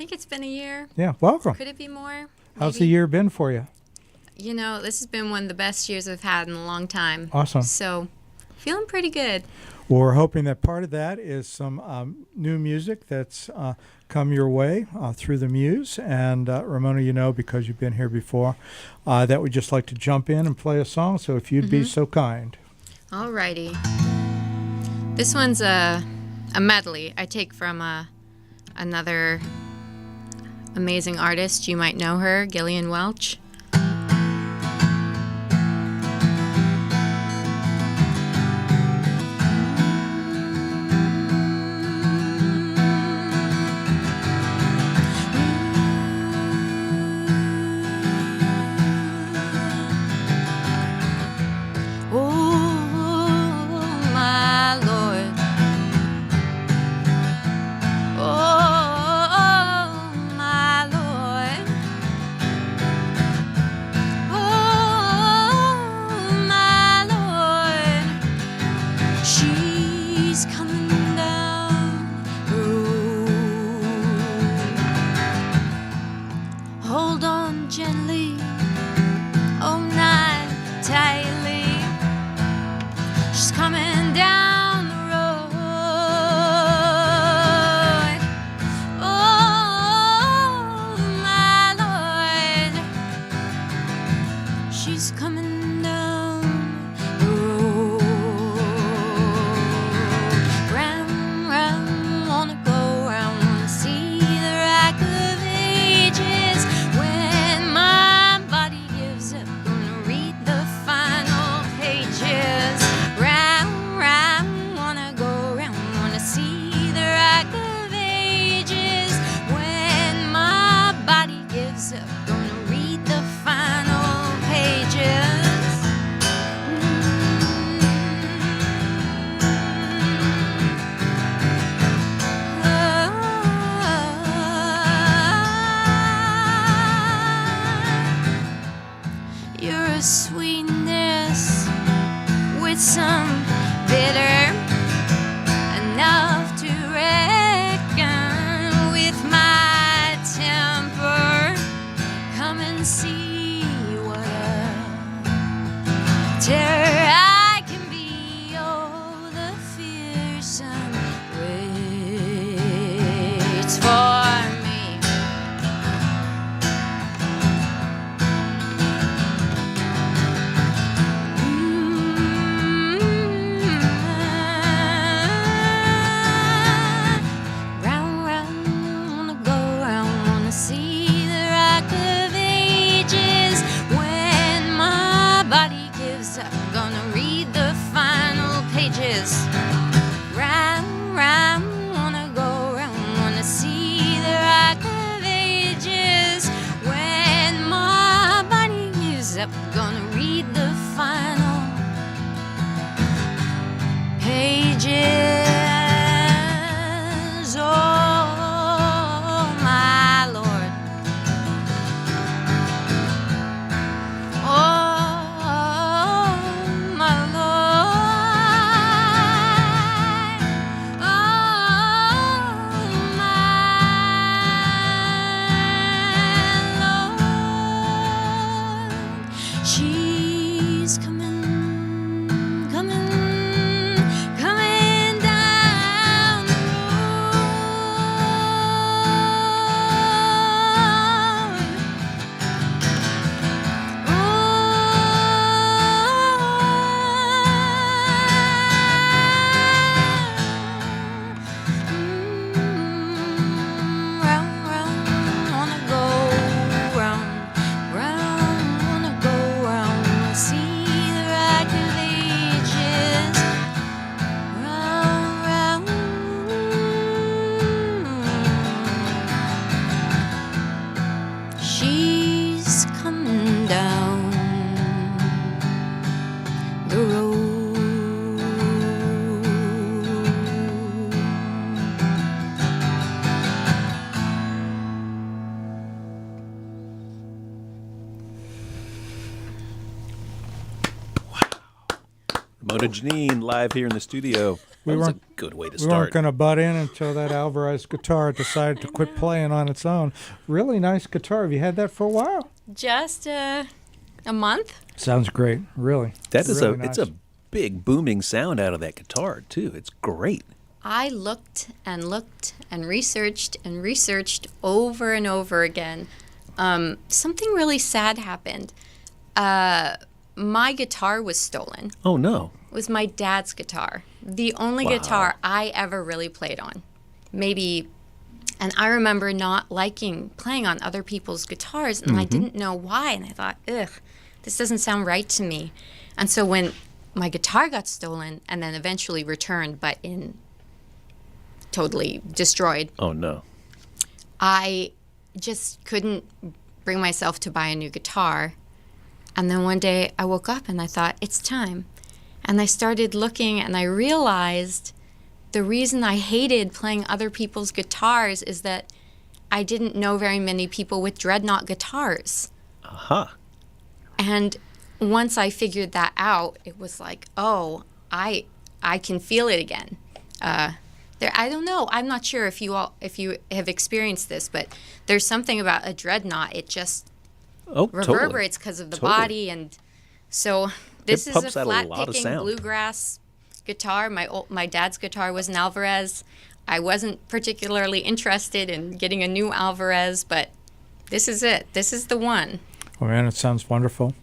think it's been a year. Yeah, welcome. Could it be more? How's Maybe. the year been for you? You know, this has been one of the best years I've had in a long time. Awesome. So, feeling pretty good. Well, we're hoping that part of that is some new music that's come your way through the Muse. And Ramona, you know, because you've been here before, that we'd just like to jump in and play a song. So if you'd be so kind. Alrighty. This one's a medley I take from another amazing artist. You might know her, Gillian Welch. Sweetness with some bitter, enough to reckon with my temper. Come and see what a terror I can be. Oh, the fearsome waits for me. Gonna read the final pages. Oh, my Lord. Oh, my Lord. Oh, my Lord. She's coming down the She's coming down the road. Remona Jeannine live here in the studio. We That was a weren't good way to we weren't start. going to butt in until that Alvarez guitar decided to quit playing on its own. Really nice guitar. Have you had that for a while? Just a month. Sounds great. Really. That is really it's nice. a big booming sound out of that guitar too. It's great. I looked and researched over and over again. Something really sad happened. My guitar was stolen. Oh no. It was my dad's guitar. The only guitar I ever really played on. Maybe, and I remember not liking playing on other people's guitars, and I didn't know why. And I thought, ugh, this doesn't sound right to me. And so when my guitar got stolen and then eventually returned, but totally destroyed, Oh no. I just couldn't bring myself to buy a new guitar. And then one day I woke up and I thought, it's time. And I started looking and I realized the reason I hated playing other people's guitars is that I didn't know very many people with dreadnought guitars. Aha. And once I figured that out, it was like, oh, I can feel it again. I don't know. I'm not sure if you have experienced this, but there's something about a dreadnought. It just reverberates because of the body, and so this is a pumps out a lot of flat-picking sound. bluegrass guitar. My dad's guitar was an Alvarez. I wasn't particularly interested in getting a new Alvarez, but this is it. This is the one. Oh, man, it sounds wonderful.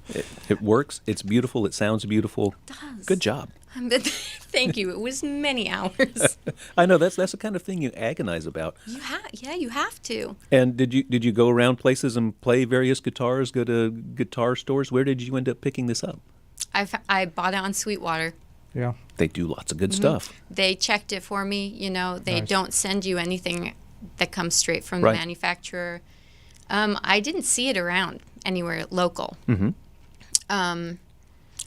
It works. It's beautiful. It sounds beautiful. It does. Good job. Thank you. It was many hours. I know that's the kind of thing you agonize about. You have to. And did you go around places and play various guitars? Go to guitar stores? Where did you end up picking this up? I bought it on Sweetwater. Yeah. They do lots of good stuff. They checked it for me. They Nice. don't send you anything that comes straight from Right. the manufacturer. I didn't see it around anywhere local. Mhm.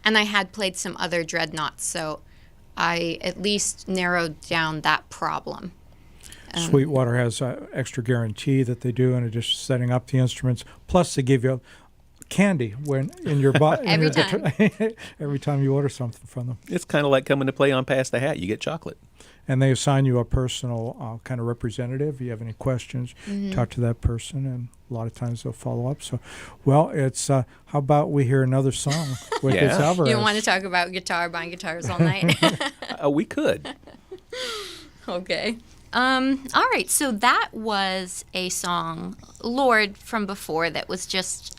And I had played some other dreadnoughts, so I at least narrowed down that problem. Sweetwater has extra guarantee that they do in addition to setting up the instruments. Plus, they give you candy when in your Every time. every time you order something from them, It's kind of like coming to play on Pass the Hat. You get chocolate. and they assign you a personal kind of representative. If you have any questions, talk to that person, and a lot of times they'll follow up. So, well, it's how about we hear another song with Yeah. this Alvarez? You don't want to talk about buying guitars all night? We could. Okay. All right, so that was a song, Lord, from before that was just,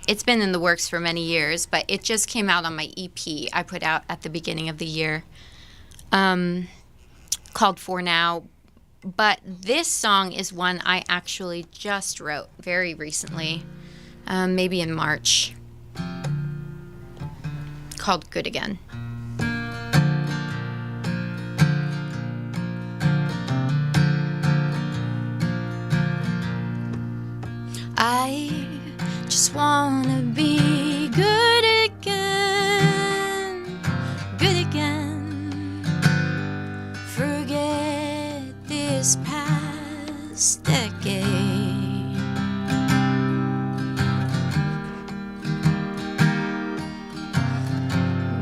it's been in the works for many years, but it just came out on my EP I put out at the beginning of the year, called For Now. But this song is one I actually just wrote very recently, maybe in March, called Good Again. I just wanna be good again, good again. Forget this past decade.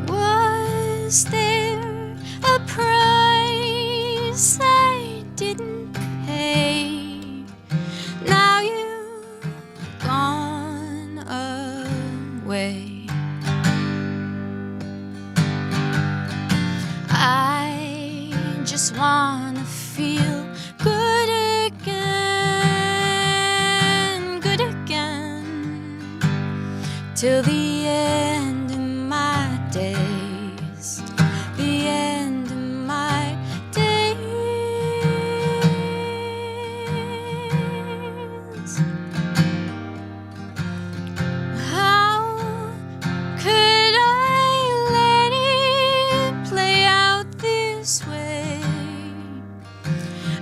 Was there a price I didn't pay? Now you've gone away. I just wanna feel good again, till the end of my days, the end of my days. How could I let it play out this way?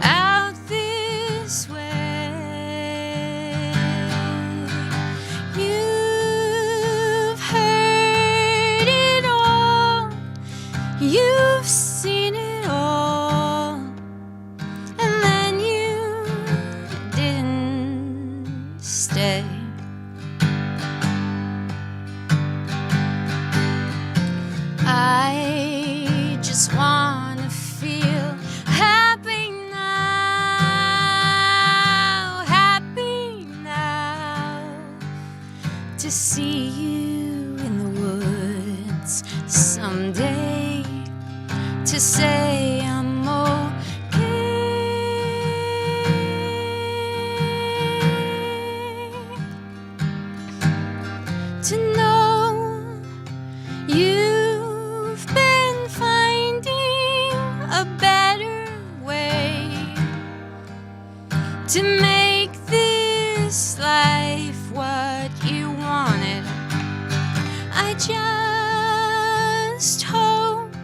Out this way. You to make this life what you wanted. I just hope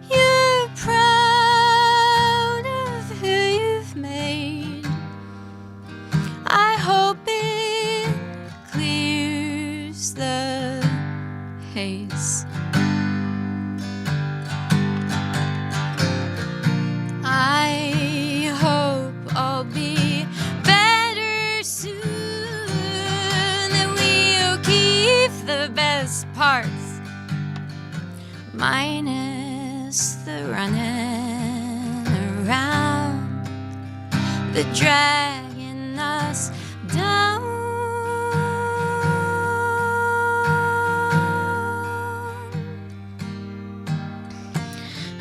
you're proud of who you've made. I hope it clears the haze. I hope I'll be better soon, that we'll keep the best parts, minus the running around, the dragging us down.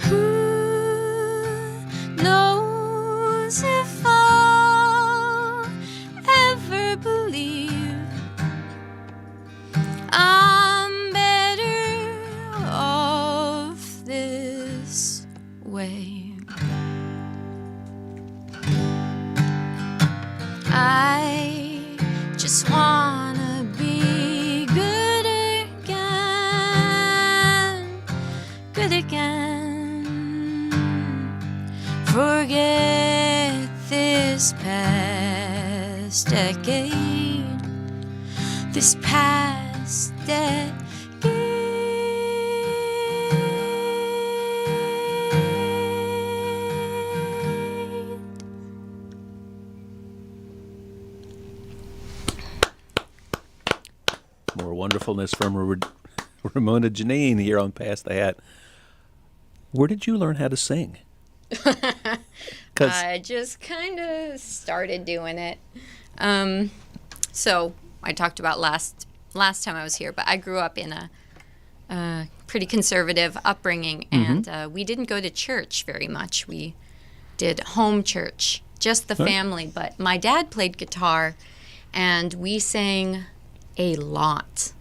Who knows if I'll ever believe I'm better off this way? I just wanna be good again. Forget this past decade, this past decade. More wonderfulness from Remona Jeannine here on Pass the Hat. Where did you learn how to sing? 'Cause I just kind of started doing it. So I talked about last time I was here, but I grew up in a pretty conservative upbringing, and we didn't go to church very much. We did home church, just the family. But my dad played guitar, and we sang a lot,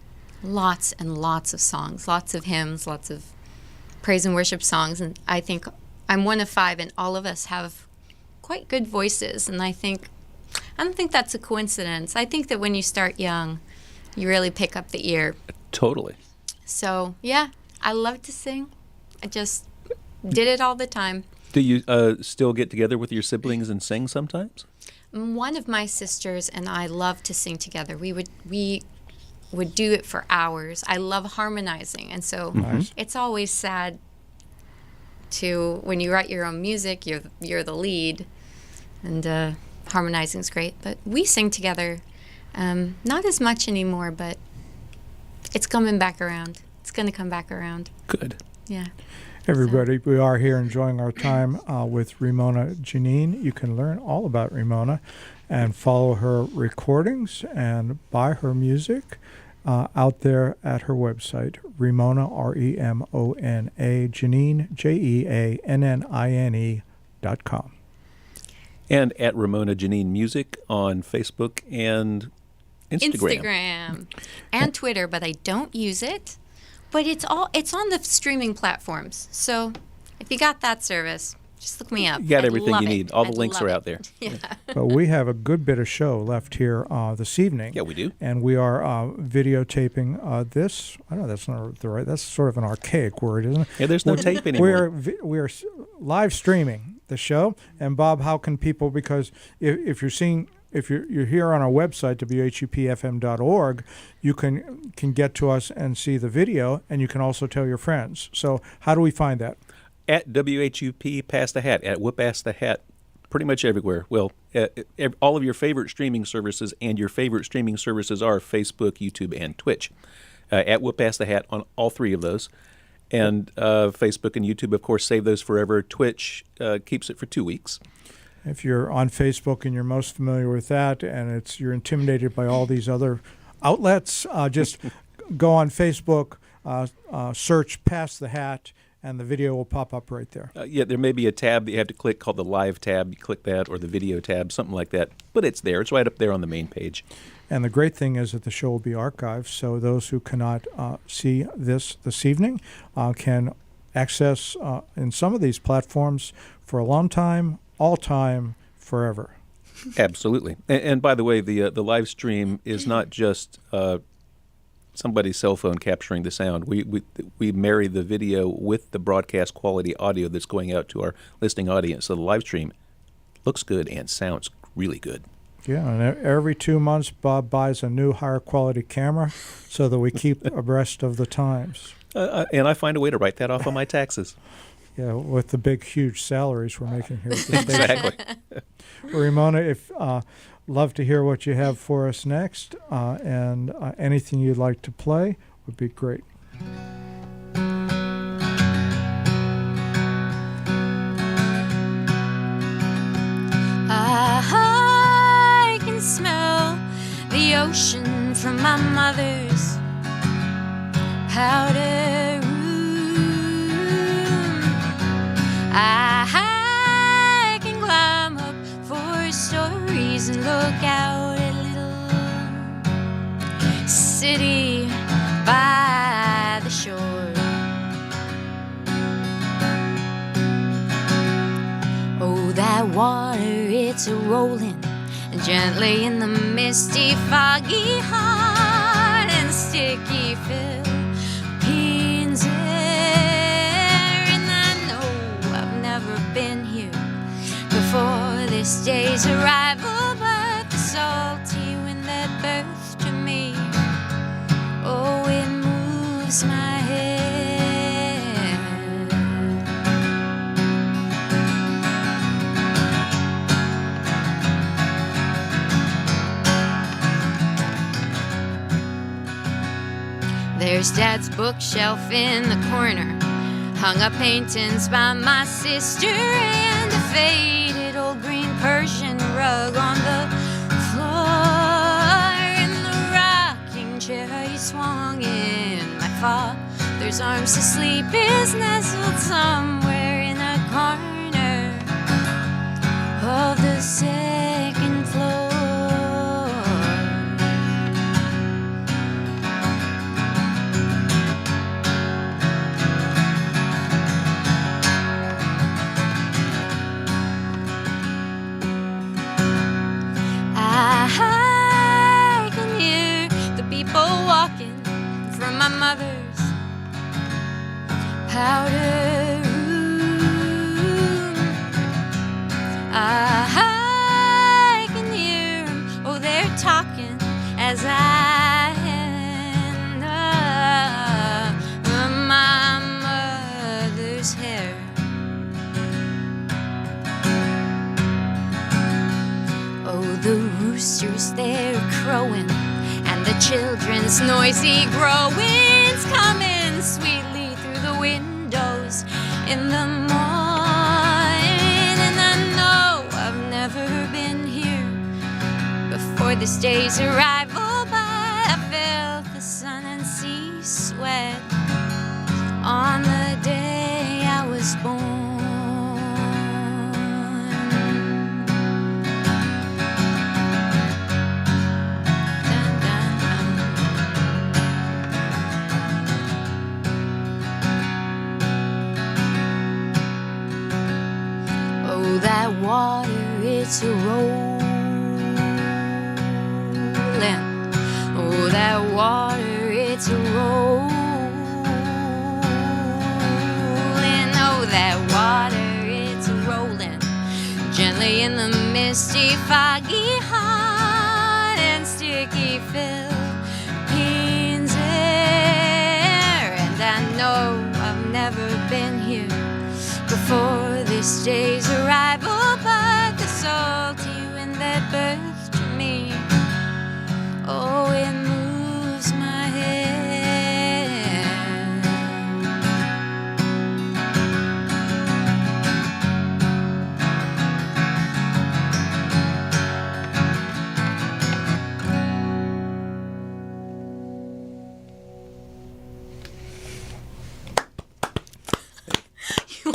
lots and lots of songs, lots of hymns, lots of praise and worship songs. And I think I'm one of 5, and all of us have quite good voices. And I don't think that's a coincidence. I think that when you start young, you really pick up the ear. totally. So, yeah, I love to sing. I just did it all the time. Do you still get together with your siblings and sing sometimes? One of my sisters and I love to sing together. We would do it for hours. I love harmonizing, and so it's always sad when you write your own music, you're the lead, and harmonizing is great. But we sing together, not as much anymore, but it's coming back around. It's going to come back around. Good. Yeah. Everybody, we are here enjoying our time with Remona Jeannine. You can learn all about Remona and follow her recordings and buy her music out there at her website, Remona, R-E-M-O-N-A, Jeannine, JEANNINE.com. And at Remona Jeannine Music on Facebook and Instagram. And Twitter, but I don't use it. But it's on the streaming platforms. So if you got that service, just look me up. You got I'd everything love you it. need. All the I'd links love are it. out there. Yeah. But we have a good bit of show left here this evening. Yeah, we do. And we are videotaping this. I don't know, that's not the right, that's sort of an archaic word, isn't it? Yeah, there's no tape anymore. We are live streaming the show. And Bob, how can people, because if you're seeing, if you're here on our website, WHUPFM.org, you can get to us and see the video, and you can also tell your friends. So how do we find that? At WHUP Pass the Hat, at Whoop Ass the Hat, pretty much everywhere. Well, all of your favorite streaming services, and your favorite streaming services are Facebook, YouTube, and Twitch. At Whoop Ass the Hat on all 3 of those. And Facebook and YouTube, of course, save those forever. Twitch keeps it for 2 weeks. If you're on Facebook and you're most familiar with that, and you're intimidated by all these other outlets, just go on Facebook, search Pass the Hat, and the video will pop up right there. Yeah, there may be a tab that you have to click called the Live tab. You click that, or the Video tab, something like that. But it's there. It's right up there on the main page. And the great thing is that the show will be archived, so those who cannot see this evening can access in some of these platforms for a long time, all time, forever. Absolutely. And by the way, the live stream is not just somebody's cell phone capturing the sound. We marry the video with the broadcast quality audio that's going out to our listening audience. So the live stream looks good and sounds really good. Yeah, and every 2 months, Bob buys a new, higher quality camera so that we keep abreast of the times. And I find a way to write that off on my taxes. Yeah, with the big, huge salaries we're making here at the station. Exactly. Remona, love to hear what you have for us next, and anything you'd like to play would be great. I can smell the ocean from my mother's powder room. I can climb up 4 stories and look out at little city by the shore. Oh, that water, it's a-rolling gently in the misty, foggy, hot and sticky Philippines air. And I know I've never been here before this day's arrival, but the salty wind that birthed to me, oh, it moves my head. There's Dad's bookshelf in the corner, hung up paintings by my sister, and a faded old green Persian rug on the floor. In the rocking chair he swung in my father's arms to sleep is nestled somewhere in a corner of the second floor. I can hear the people walking from my mother's powder room. I can hear them, oh, they're talking as I handle my mother's hair. Oh, the roosters, they're crowing, and the children's noisy growing's coming sweetly through the windows in the morning. And I know I've never been here before this day's arrival, but I felt the sun and sea sweat on the day I was born. That water, it's a-rolling. Oh, that water, it's a-rolling. Oh, that water, it's a-rolling gently in the misty, foggy, hot and sticky Philippines air. And I know I've never been here before this day's arrival, but the salty wind that birthed to me, oh, it moves my head.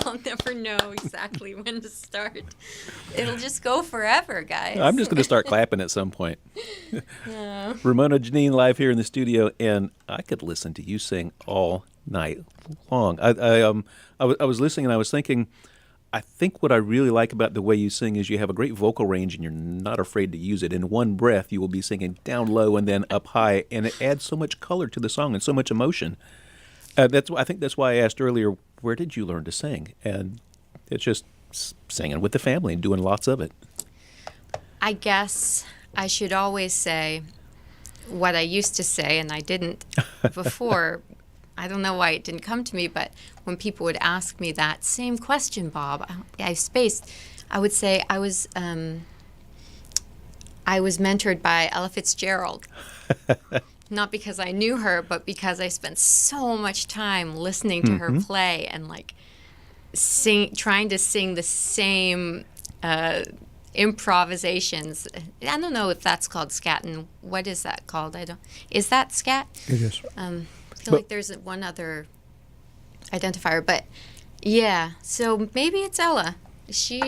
I'll never know exactly when to start. It'll just go forever, guys. I'm just going to start clapping at some point. Remona Jeannine live here in the studio, and I could listen to you sing all night long. I was listening and I was thinking, I think what I really like about the way you sing is you have a great vocal range and you're not afraid to use it. In one breath, you will be singing down low and then up high, and it adds so much color to the song and so much emotion. I think that's why I asked earlier, where did you learn to sing? And it's just singing with the family and doing lots of it. I guess I should always say what I used to say, and I didn't before. I don't know why it didn't come to me, but when people would ask me that same question, Bob, I spaced. I would say I was mentored by Ella Fitzgerald. Not because I knew her, but because I spent so much time listening to her play and like trying to sing the same improvisations. I don't know if that's called scatting. What is that called? Is that scat? It is. I feel like there's one other identifier, but yeah. So maybe it's Ella. She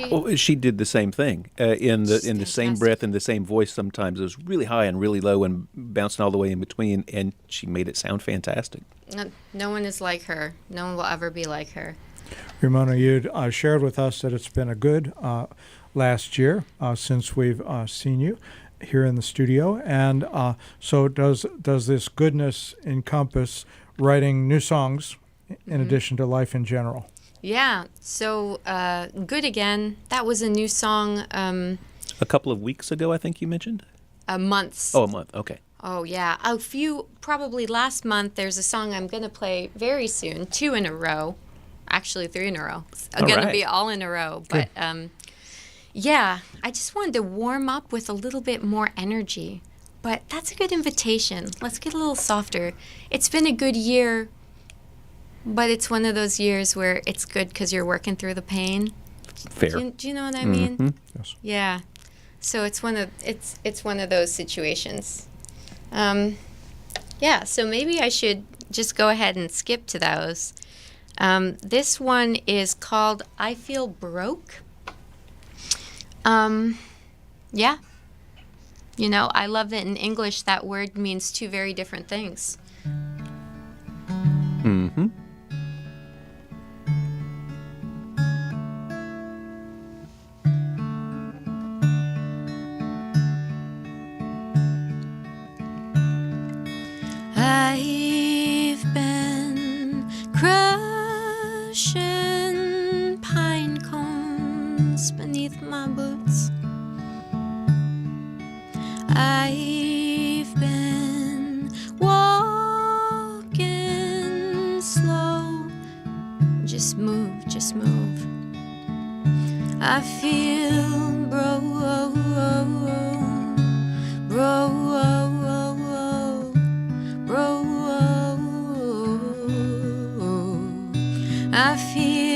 did the same thing in the same breath and the same voice. Sometimes it was really high and really low and bouncing all the way in between, and she made it sound fantastic. No one is like her. No one will ever be like her. Remona, you'd shared with us that it's been a good last year since we've seen you here in the studio, and so does this goodness encompass writing new songs in addition to life in general? Yeah, so Good Again, that was a new song. A couple of weeks ago, I think you mentioned? Months. Oh, a month, okay. Oh, yeah. Probably last month, there's a song I'm going to play very soon, 2 in a row. Actually, 3 in a row. It's going to be all in a row. But yeah, I just wanted to warm up with a little bit more energy. But that's a good invitation. Let's get a little softer. It's been a good year. But it's one of those years where it's good because you're working through the pain. Fair. Do you know what I mean? Yes. Yeah. So it's one of those situations. Yeah. So maybe I should just go ahead and skip to those. This one is called "I Feel Broke." Yeah. You know, I love that in English that word means 2 very different things. Mm-hmm. I've been crushing pine cones beneath my boots. I've been walking slow. Just move, just move. I feel broke, I feel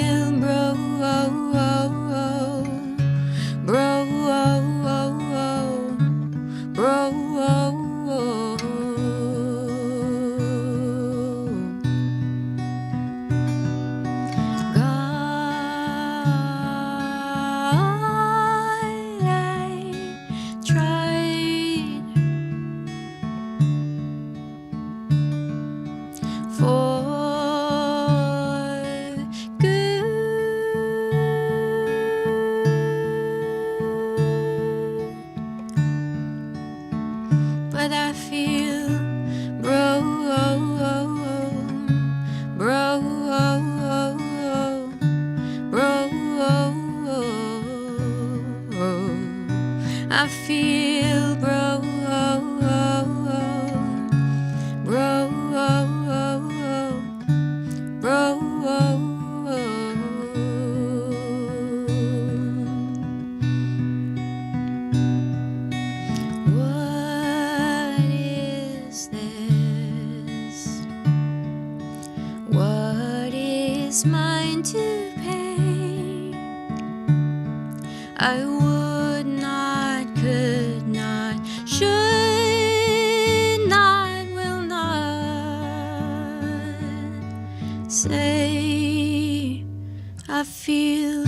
but I feel I feel What is this? What is mine to pay? I would not, could not, should not, will not say I feel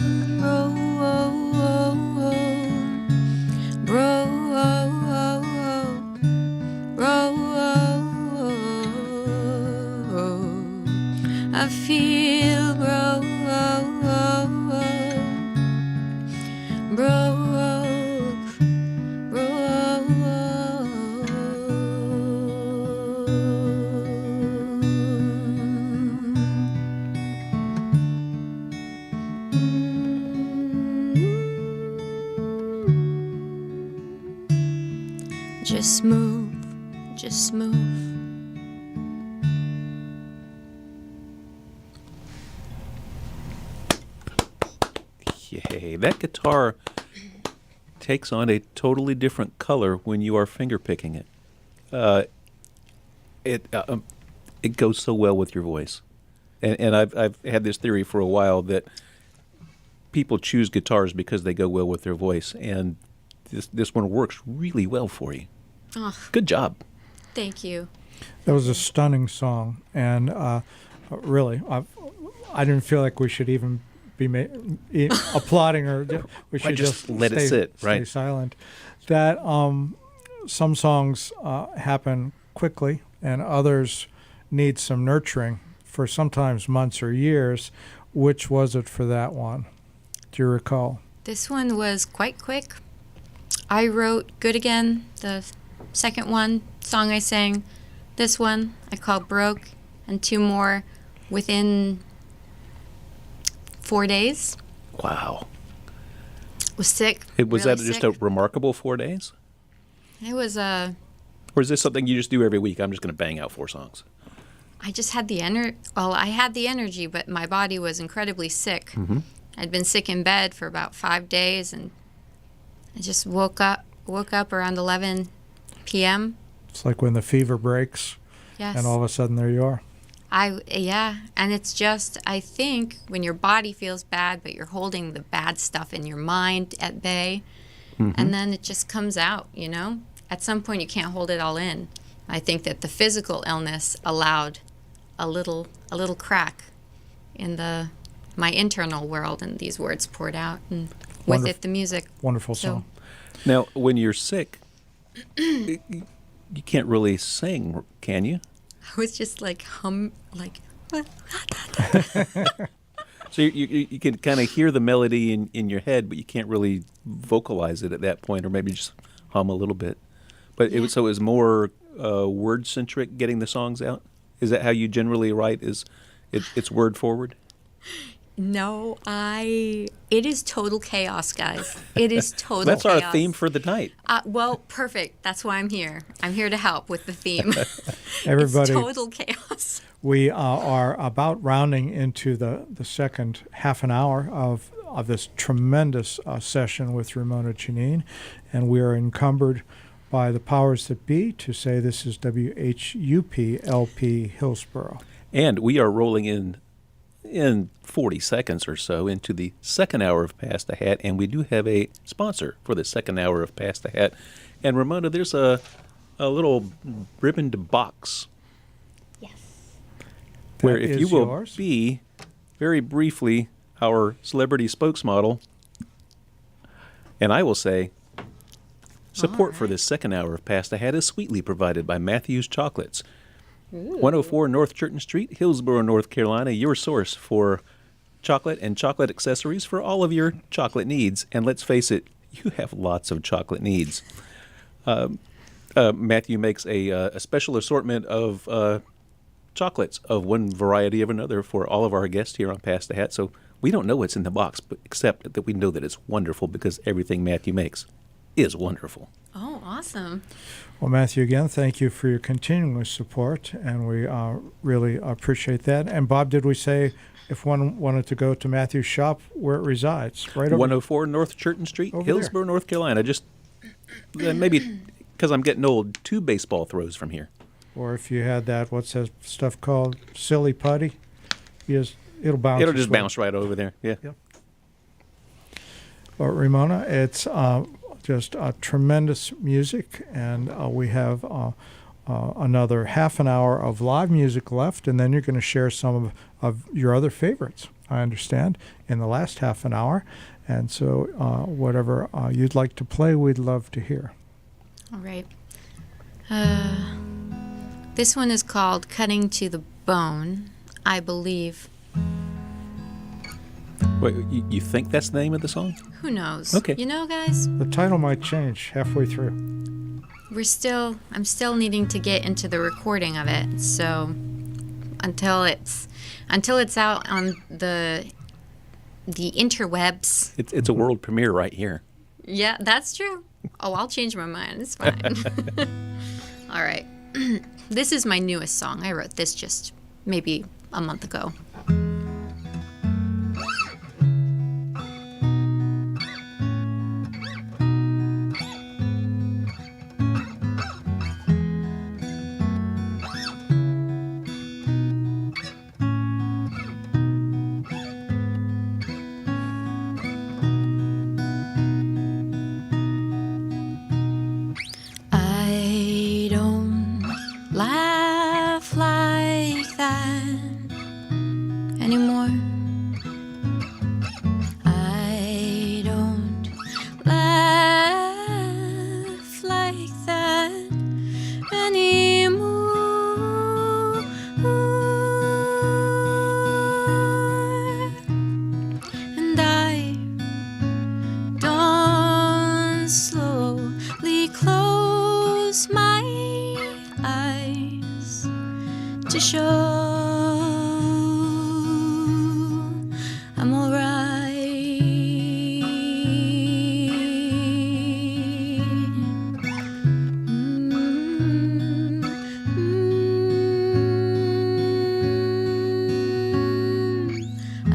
I feel Just move, just move. Yay. That guitar takes on a totally different color when you are finger picking it. It goes so well with your voice. And I've had this theory for a while that people choose guitars because they go well with their voice, and this one works really well for you. Oh, Good job. thank you. That was a stunning song, and really, I didn't feel like we should even be applauding her. We should just let it sit, right? Stay silent. That some songs happen quickly, and others need some nurturing for sometimes months or years. Which was it for that one? Do you recall? This one was quite quick. I wrote Good Again, the second song I sang. This one I called Broke, and 2 more within 4 days. Wow. Was sick. Was really that just sick. a remarkable 4 days? It was Or is this something you just do every week? I'm just going to bang out 4 songs. I just had the I had the energy, but my body was incredibly sick. Mm-hmm. I'd been sick in bed for about 5 days, and I just woke up around 11 p.m. It's like when the fever breaks, Yes. and all of a sudden there you are. And it's just, I think when your body feels bad, but you're holding the bad stuff in your mind at bay, and then it just comes out, you know? At some point you can't hold it all in. I think that the physical illness allowed a little crack in my internal world, and these words poured out, and with it the music. Wonderful So- song. Now, when you're sick, you can't really sing, can you? I was just like So you can kind of hear the melody in your head, but you can't really vocalize it at that point, or maybe just hum a little bit. But Yeah. it was more word centric, getting the songs out. Is that how you generally write? It's word forward? No, it is total chaos, guys. It is total That's chaos. our theme for the night. Well, perfect. That's why I'm here. I'm here to help with the theme. Everybody, It's total chaos. we are about rounding into the second half an hour of this tremendous session with Remona Jeannine, and we are encumbered by the powers that be to say this is WHUP LP Hillsborough. And we are rolling in 40 seconds or so into the second hour of Pass the Hat, and we do have a sponsor for the second hour of Pass the Hat. And Remona, there's a little ribboned box Yes. where That if you is will yours. be very briefly our celebrity spokesmodel, and I will say support for this second hour of Pass the Hat is sweetly provided by Matthew's Chocolates. 104 North Churton Street, Hillsborough, North Carolina, your source for chocolate and chocolate accessories for all of your chocolate needs. And let's face it, you have lots of chocolate needs. Matthew makes a special assortment of chocolates of one variety of another for all of our guests here on Pass the Hat. So we don't know what's in the box, but except that we know that it's wonderful because everything Matthew makes is wonderful. Oh, awesome. Well, Matthew, again, thank you for your continuous support, and we really appreciate that. And Bob, did we say if one wanted to go to Matthew's shop, where it resides? Right over 104 North Churton Street, Over Hillsborough, North Carolina. Just maybe because I'm getting old, 2 baseball throws from here. Or if you had that, what's that stuff called? Silly putty? It'll bounce. It'll its just way. bounce right over there. Yeah. Yep. Well, Remona, it's just tremendous music, and we have another half an hour of live music left, and then you're going to share some of your other favorites, I understand, in the last half an hour. And so whatever you'd like to play, we'd love to hear. All right. This one is called Cutting to the Bone, I believe. Wait, you think that's the name of the song? Who knows? Okay. You know, guys, The title might change halfway through. I'm still needing to get into the recording of it. So until it's out on the interwebs. It's a world premiere right here. Yeah, that's true. Oh, I'll change my mind. It's fine. All right. This is my newest song. I wrote this just maybe a month ago. I don't laugh like that anymore. I don't laugh like that anymore. And I don't slowly close my eyes to show I'm alright.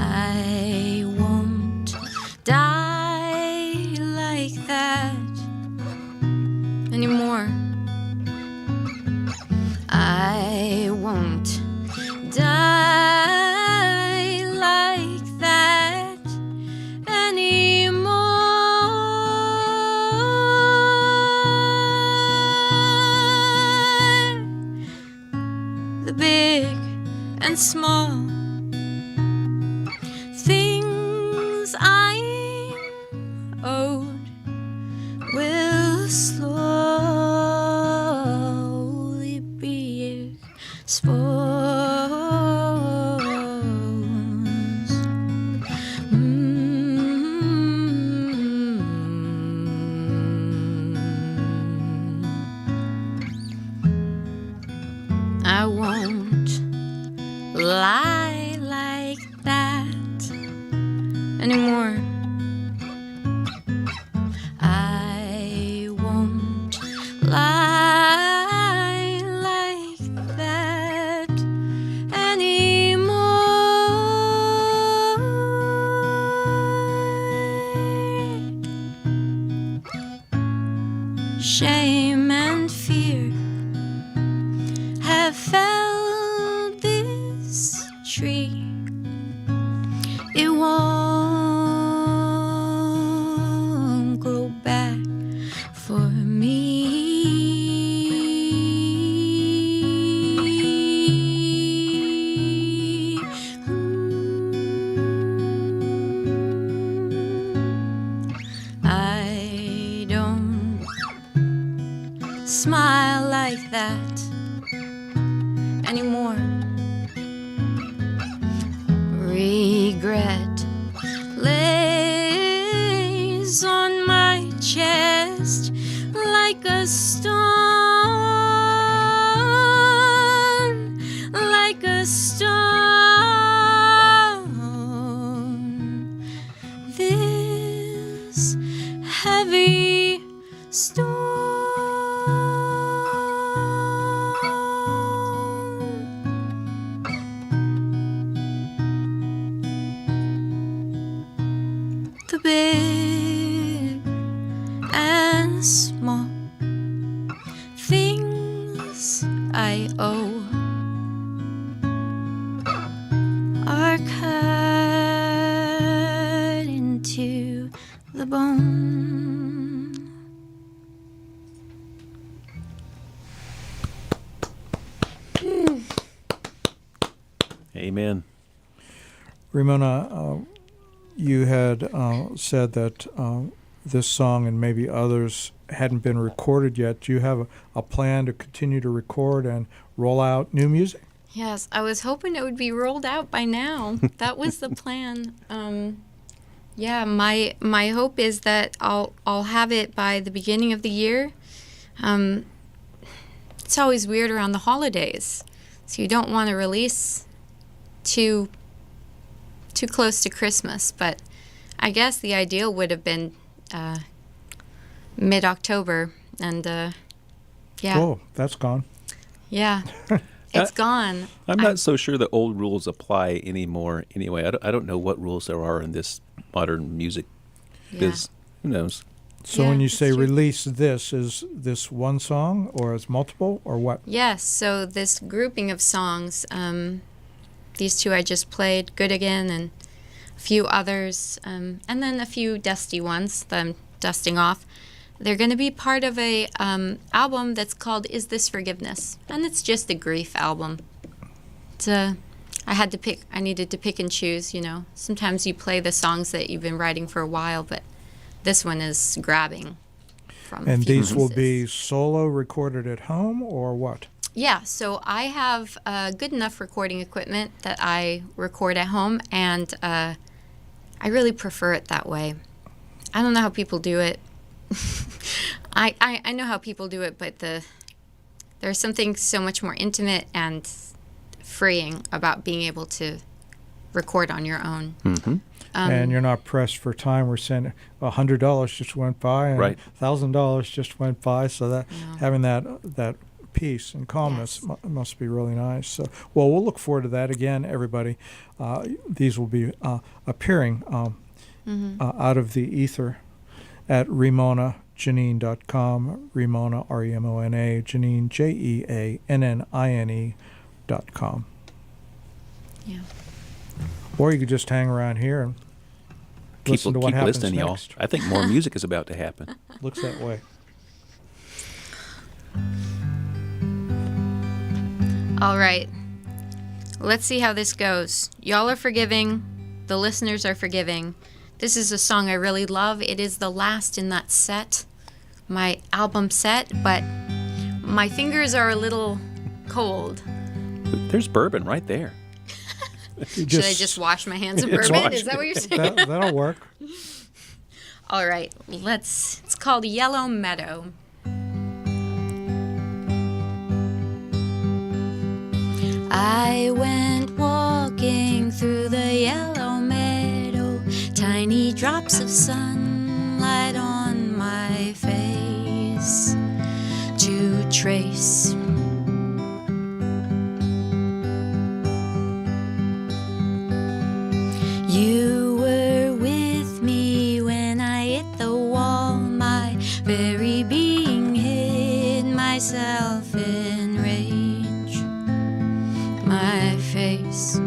I won't die like that anymore. I won't die like that anymore. The big and small things I'm owed will slowly be exposed. I won't lie like that anymore. I won't lie like that anymore. Shame and fear have felled this tree. It won't grow back for me. I don't smile like that anymore. Regret lays on my chest like a stone, like a stone. This heavy stone. The big and small things I owe are cut into the bone. Amen. Remona, you had said that this song and maybe others hadn't been recorded yet. Do you have a plan to continue to record and roll out new music? Yes, I was hoping it would be rolled out by now. That was the plan. Yeah, my hope is that I'll have it by the beginning of the year. It's always weird around the holidays, so you don't want to release too close to Christmas. But I guess the ideal would have been mid-October, and yeah, Oh, that's gone. yeah, it's gone. I'm not so sure the old rules apply anymore. Anyway, I don't know what rules there are in this modern music Yeah. biz. Who knows? So Yeah, when you it's say true. release this, is this one song or is multiple or what? Yes, so this grouping of songs, these two I just played, Good Again, and a few others, and then a few dusty ones that I'm dusting off. They're going to be part of a album that's called Is This Forgiveness? And it's just a grief album. It's I needed to pick and choose, you know. Sometimes you play the songs that you've been writing for a while, but this one is grabbing from a And few these will pieces. be solo recorded at home or what? Yeah, so I have good enough recording equipment that I record at home, and I really prefer it that way. I don't know how people do it. I know how people do it, but there's something so much more intimate and freeing about being able to record on your own. Mm-hmm. And you're not pressed for time. We're saying $100 just went by, and Right. $1,000 just went by. So that No. having that peace and calmness Yes. must be really nice. So, well, we'll look forward to that again, everybody. These will be appearing out of the ether at RemonaJeannine.com. Remona, REMONA, Jeannine, JEANNINE.com. Yeah. Or you could just hang around here and listen to what Keep happens listening, y'all. next. I think more music is about to happen. Looks that way. All right. Let's see how this goes. Y'all are forgiving. The listeners are forgiving. This is a song I really love. It is the last in that set, my album set, but my fingers are a little cold. There's bourbon right there. Should I just wash my hands in Just bourbon? wash Is that what you're saying? That'll work. All right. It's called Yellow Meadow. I went walking through the yellow meadow, tiny drops of sunlight on my face to trace. You were with me when I hit the wall, my very being hid myself in rage. My face.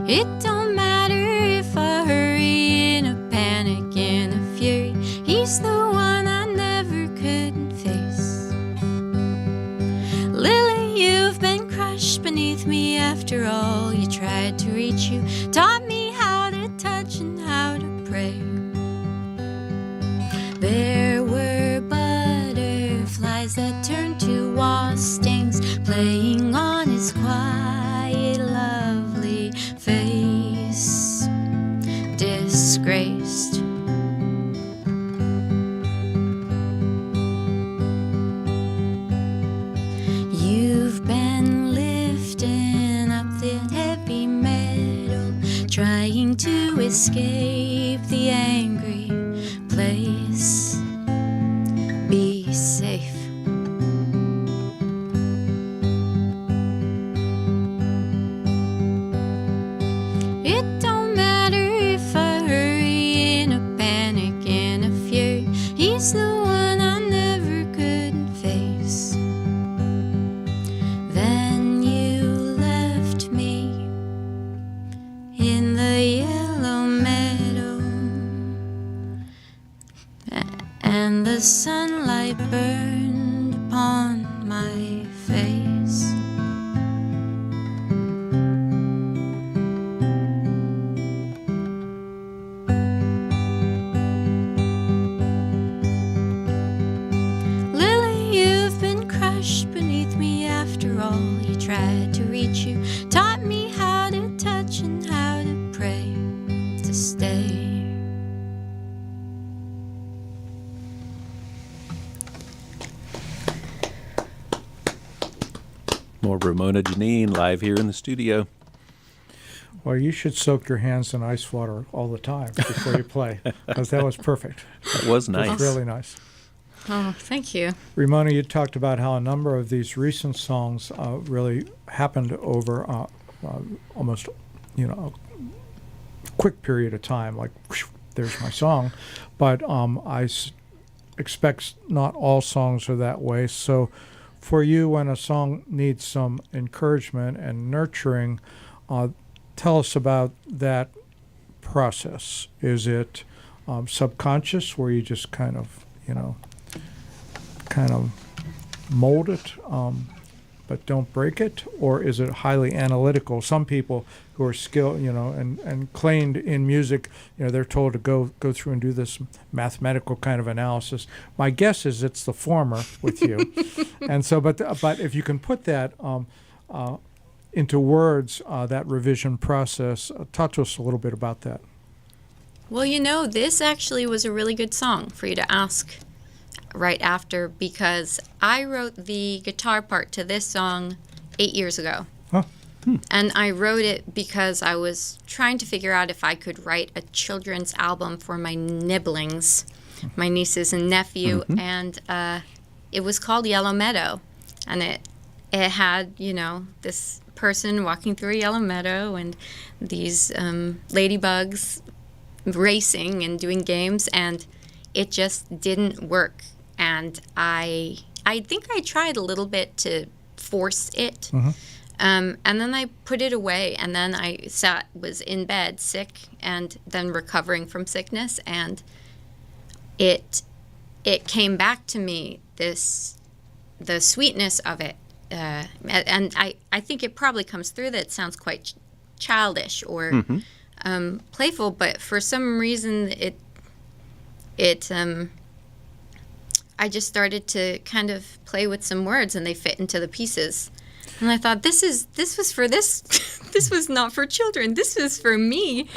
It don't matter if I hurry in a panic, in a fury. He's the one I never couldn't face. Lily, you've been crushed beneath me after all. You tried to reach, you taught me how to touch and how to pray. There were butterflies that turned to wasp stings, playing on his quiet, lovely face. Disgraced. You've been lifting up the heavy metal, trying to escape the angry place. Be safe. It don't matter if I hurry in a panic, in a fury. He's the one I never couldn't face. Then you left me in the yellow meadow, and the sunlight burned upon my face. Lily, you've been crushed beneath me after all. You tried to reach, you taught me how to touch and how to pray to stay. More Remona Jeannine live here in the studio. Well, you should soak your hands in ice water all the time before you play, because that was perfect. That was It nice. was really nice. Oh, thank you. Ramona, you talked about how a number of these recent songs really happened over almost, a quick period of time, like, whew, there's my song. But expect not all songs are that way. So for you, when a song needs some encouragement and nurturing, tell us about that process. Is it subconscious, where you just kind of mold it, but don't break it? Or is it highly analytical? Some people who are skilled, and trained in music, they're told to go through and do this mathematical kind of analysis. My guess is it's the former with you. And so, but if you can put that into words, that revision process, talk to us a little bit about that. Well, this actually was a really good song for you to ask right after, because I wrote the guitar part to this song 8 years ago. Huh. And I wrote it because I was trying to figure out if I could write a children's album for my nibblings, my nieces and nephew, and it was called Yellow Meadow. And it had, this person walking through a yellow meadow and these ladybugs racing and doing games, and it just didn't work. And I think I tried a little bit to force it, and then I put it away, and then I was in bed sick and then recovering from sickness, and it came back to me, the sweetness of it, and I think it probably comes through that it sounds quite childish or playful, but for some reason I just started to kind of play with some words, and they fit into the pieces. And I thought, this was not for children. This was for me,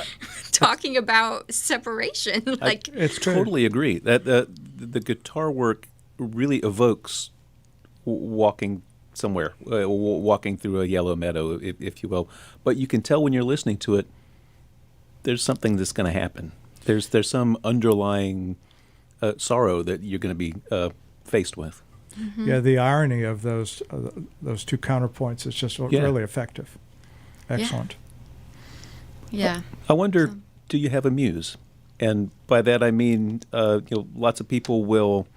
talking about separation. It's totally agree that the guitar work really evokes walking somewhere, walking through a yellow meadow, if you will. But you can tell when you're listening to it, there's something that's going to happen. There's some underlying sorrow that you're going to be faced with. Yeah, the irony of those two counterpoints is just really effective. Excellent. Yeah. I wonder, do you have a muse? And by that I mean, lots of people will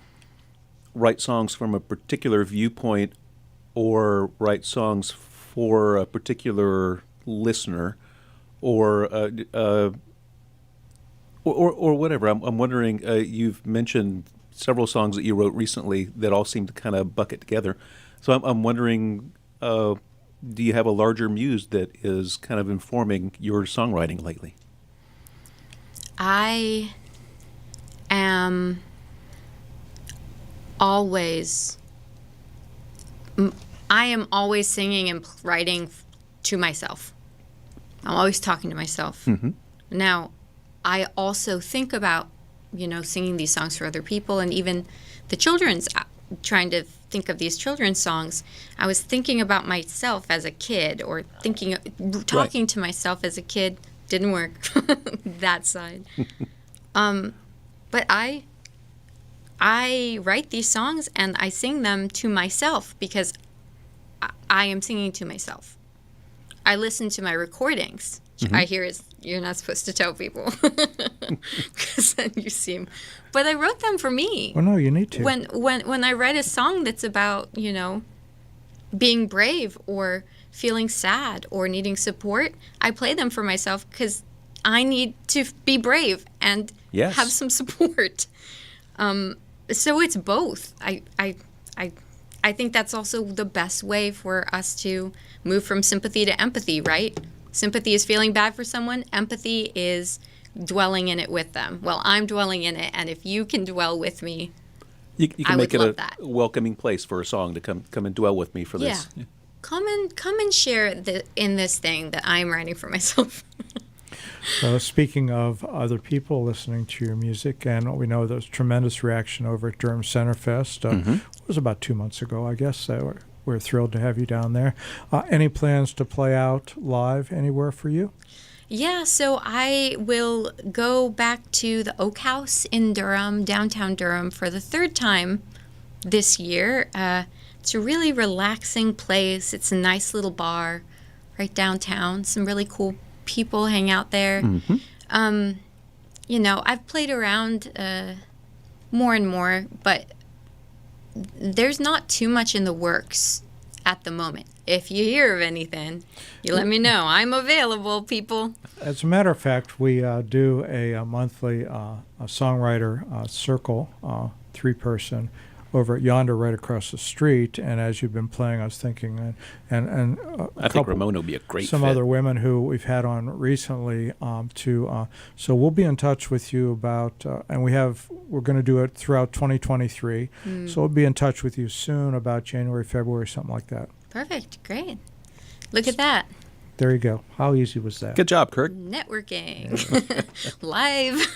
write songs from a particular viewpoint, or write songs for a particular listener, or whatever. I'm wondering, you've mentioned several songs that you wrote recently that all seem to kind of bucket together. So I'm wondering, do you have a larger muse that is kind of informing your songwriting lately? I am always singing and writing to myself. I'm always talking to myself. Now, I also think about, singing these songs for other people, and even the children's, trying to think of these children's songs. I was thinking about myself as a kid, or talking to myself as a kid. Didn't work, that side. But I write these songs and I sing them to myself, because I am singing to myself. I listen to my recordings. I hear you're not supposed to tell people, because then you seem. But I wrote them for me. Well, no, you need to. When I write a song that's about being brave or feeling sad or needing support, I play them for myself, because I need to be brave and have some support. So it's both. I think that's also the best way for us to move from sympathy to empathy, right? Sympathy is feeling bad for someone. Empathy is dwelling in it with them. Well, I'm dwelling in it, and if you can dwell with me, you can I make would it love a that. welcoming place for a song to come and dwell with me for this. Yeah. Come and share in this thing that I'm writing for myself. So speaking of other people listening to your music, and we know there's tremendous reaction over at Durham Center Fest. It was about 2 months ago, I guess. we're thrilled to have you down there. Any plans to play out live anywhere for you? Yeah, so I will go back to the Oak House in Durham, downtown Durham, for the third time this year. It's a really relaxing place. It's a nice little bar right downtown. Some really cool people hang out there. Mm-hmm. You know, I've played around more and more, but there's not too much in the works at the moment. If you hear of anything, you let me know. I'm available, people. As a matter of fact, we do a monthly a songwriter circle, 3-person, over at Yonder, right across the street. And as you've been playing, I was thinking, and I think Remona would be a great some fit. other women who we've had on recently. So we'll be in touch with you about, and we're going to do it throughout 2023. So we'll be in touch with you soon about January, February, something like that. Perfect. Great. Look at that. There you go. How easy was that? Good job, Kirk. Networking. Live.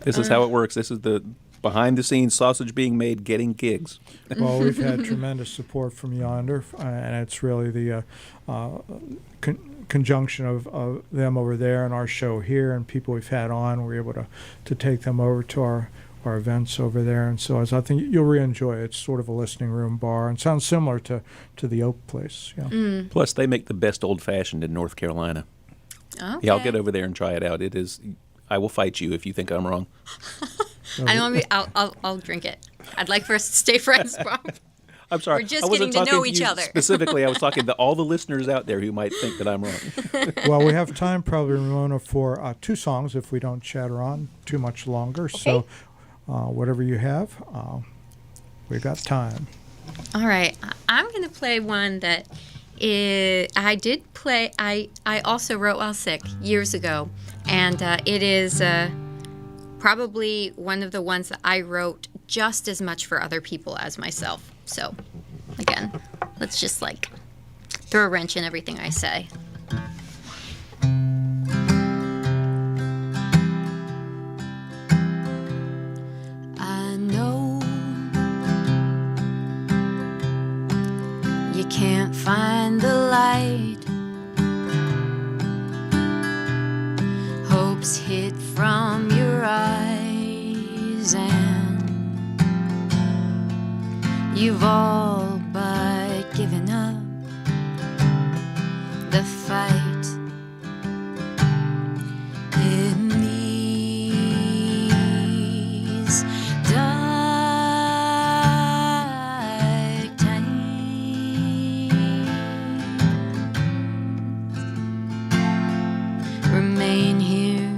This is how it works. This is the behind-the-scenes sausage being made, getting gigs. Well, we've had tremendous support from Yonder, and it's really the conjunction of them over there and our show here, and people we've had on. We're able to take them over to our events over there, and so I think you'll really enjoy it. It's sort of a listening room bar, and sounds similar to the Oak Place. Yeah. Plus, they make the best old-fashioned in North Carolina. Okay. Yeah, I'll get over there and try it out. It is. I will fight you if you think I'm wrong. I don't want to I'll drink it. I'd like for us to stay friends, Bob. I'm sorry. We're just I wasn't getting to know talking each you other. Specifically, I was talking to all the listeners out there who might think that I'm wrong. Well, we have time probably, Ramona, for 2 songs if we don't chatter on too much longer. Okay. So whatever you have, we got time. All right. I'm going to play one that I did play. I also wrote while sick years ago, and it is probably one of the ones that I wrote just as much for other people as myself. So, again, let's just throw a wrench in everything I say. I know you can't find the light. Hope's hid from your eyes, and you've all but given up the fight. In these dark times, remain here.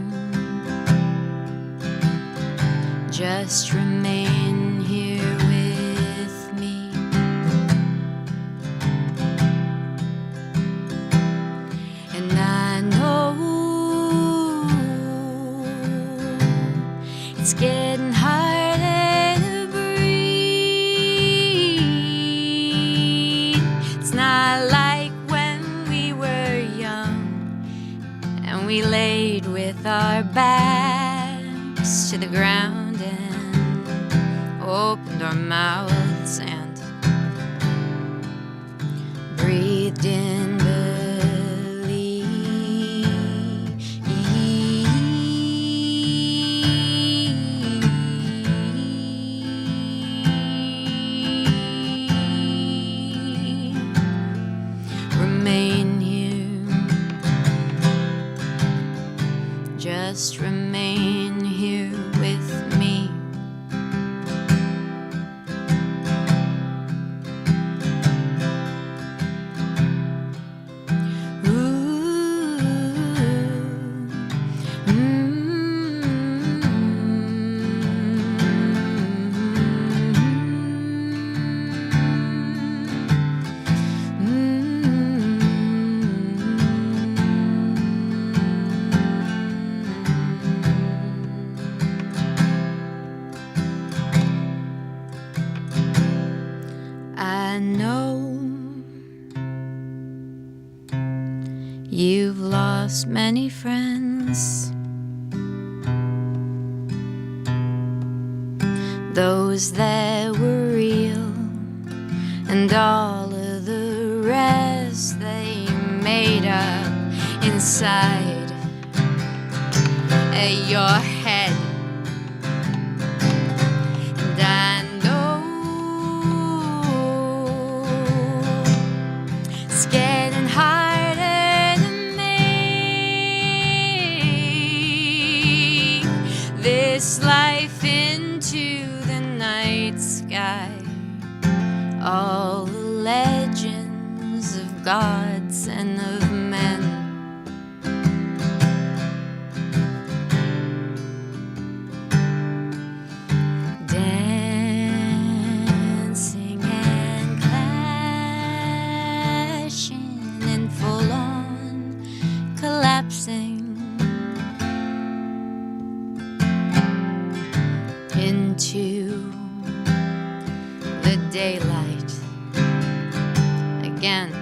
Just remain here with me. And I know it's getting harder to breathe. It's not like when we were young and we laid with our backs to the ground and opened our mouths and breathed in remain here. Just remain here with me. I know you've lost many friends, those that were real and inside your head. And I know it's getting harder to make this life into the night sky. All the legends of gods and of men. Dancing and clashing and full on collapsing into the daylight again.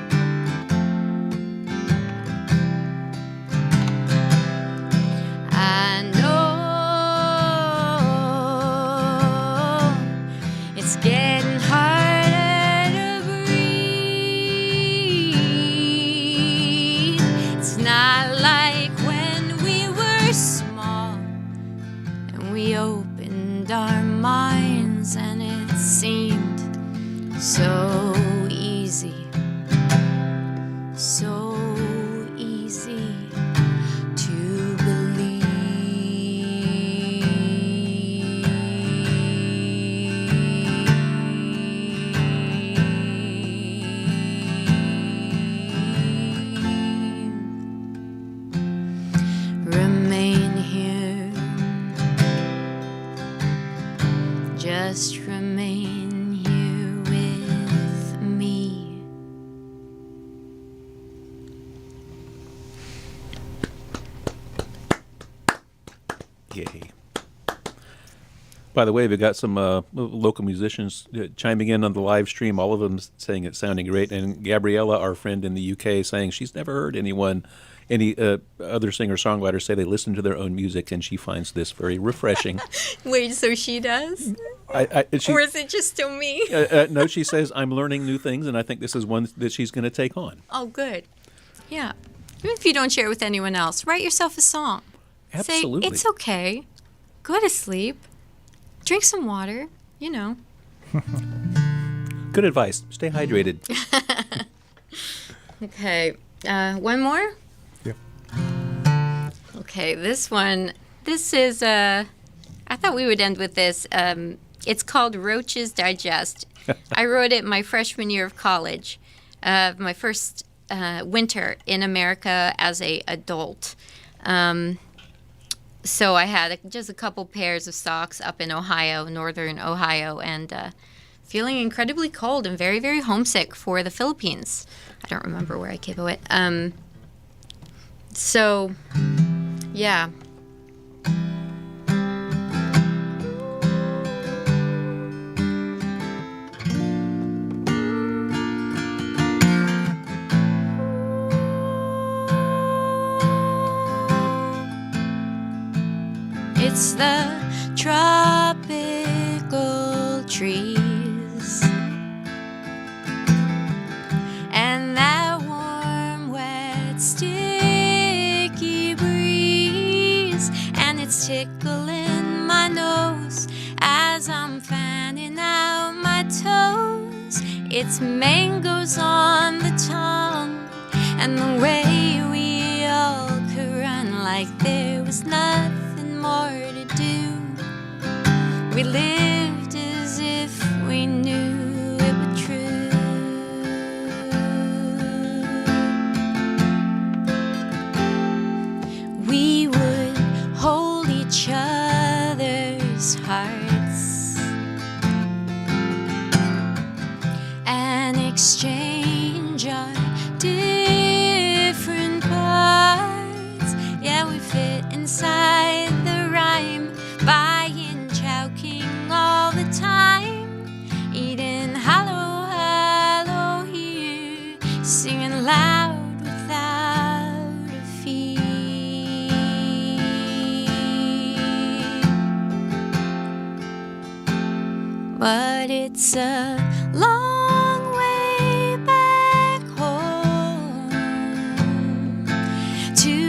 I know it's getting harder to breathe. It's not like when we were small and we opened our minds and it seemed so easy, so easy to believe. Remain here, just remain here with me. Yay. By the way, we got some local musicians chiming in on the live stream, all of them saying it's sounding great. And Gabriella, our friend in the UK, saying she's never heard any other singer-songwriter say they listen to their own music, and she finds this very refreshing. Wait, so she does? She, Or is it just still me? no, she says, I'm learning new things, and I think this is one that she's going to take on. Oh, good. Yeah. Even if you don't share it with anyone else, write yourself a song. Absolutely. Say, it's okay. Go to sleep. Drink some water, you know. Good advice. Stay hydrated. Okay. One more? Yep. Okay, this is, I thought we would end with this. It's called Roaches Digest. I wrote it my freshman year of college, my first winter in America as an adult. So I had just a couple pairs of socks up in Ohio, northern Ohio, and feeling incredibly cold and very, very homesick for the Philippines. I don't remember where I came to it. So, yeah. It's the tropical trees and that warm, wet, sticky breeze, and it's tickling my nose as I'm fanning out my toes. It's mangoes on the tongue and the way we all could run like there was nothing more to do. We lived as if we knew it was true. We would hold each other's hearts and exchange our different parts. Yeah, we fit inside the rhyme, buying, chowking all the time, eating hollow, hollow here, singing loud without a fee. But it's a long way back home to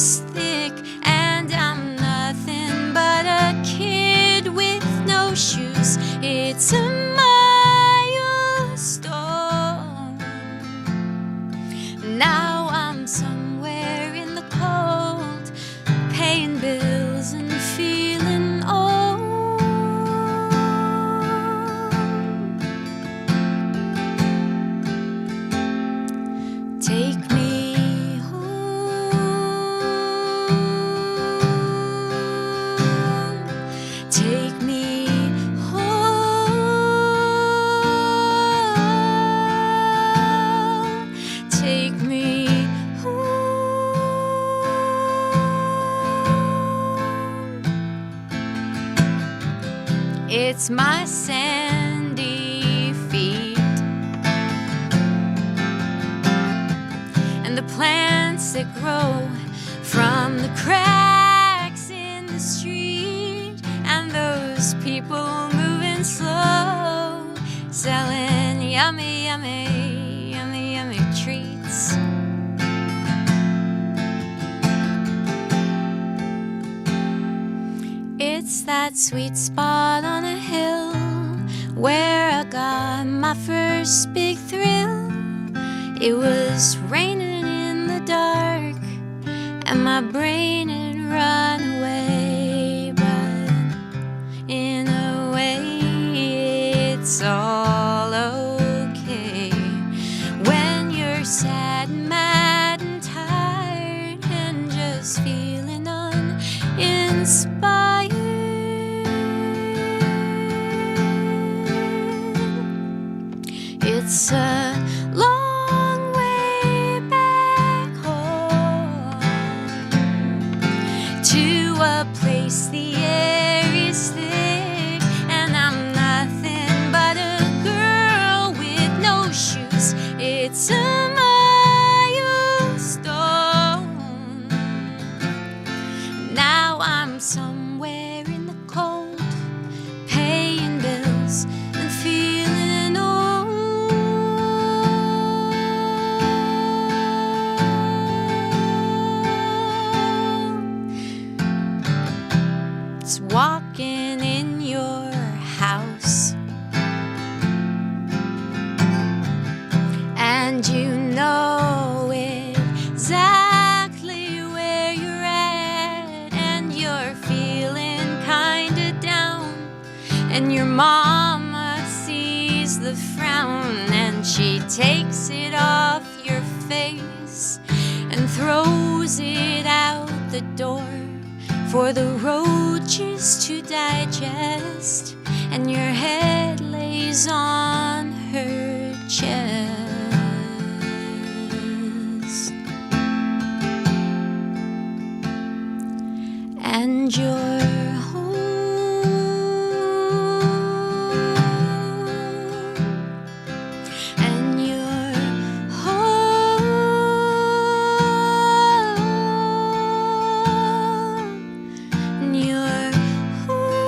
is thick, and I'm nothing but a kid with no shoes. It's a milestone. Now I'm somewhere in the cold, paying bills and feeling old. Take me home. Take me home. Take me home. It's my sandy feet and the plants that grow from the cracks in the street, and those people moving slow, selling yummy, yummy, yummy, yummy treats. It's that sweet spot on a hill where I got my first big thrill. It was raining in the dark, and my brain had run away. But in a way, it's all okay when you're sad and mad and tired and just feeling uninspired. It's a long way back home to a place the air is thick, and I'm nothing but a girl with no shoes. It's a milestone. Now I'm somewhere in the cold, paying bills and feeling old. It's walking in your house, and you know exactly where you're at, and you're feeling kinda down, and your mama sees the frown, and she takes it off your face and throws it out the door for the roaches to digest, and your head lays on her chest, and you're home, and you're home, and you're home.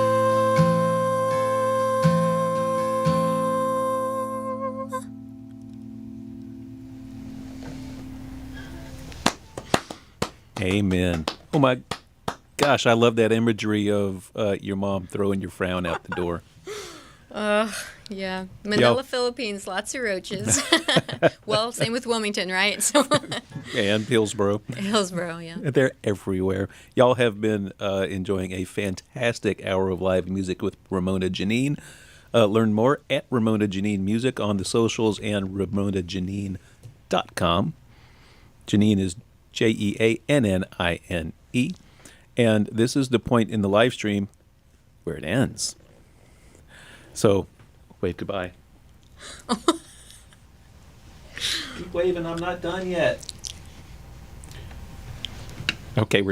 Amen. Oh my gosh, I love that imagery of your mom throwing your frown out the door. Yeah. Manila, Yo. Philippines, lots of roaches. Well, same with Wilmington, right? So And Hillsboro. Hillsboro, yeah. They're everywhere. Y'all have been enjoying a fantastic hour of live music with Remona Jeannine. Learn more at Remona Jeannine Music on the socials and RemonaJeannine.com. Jeannine is Jeannine. And this is the point in the live stream where it ends. So, wave goodbye. Keep waving, I'm not done yet. Okay, we're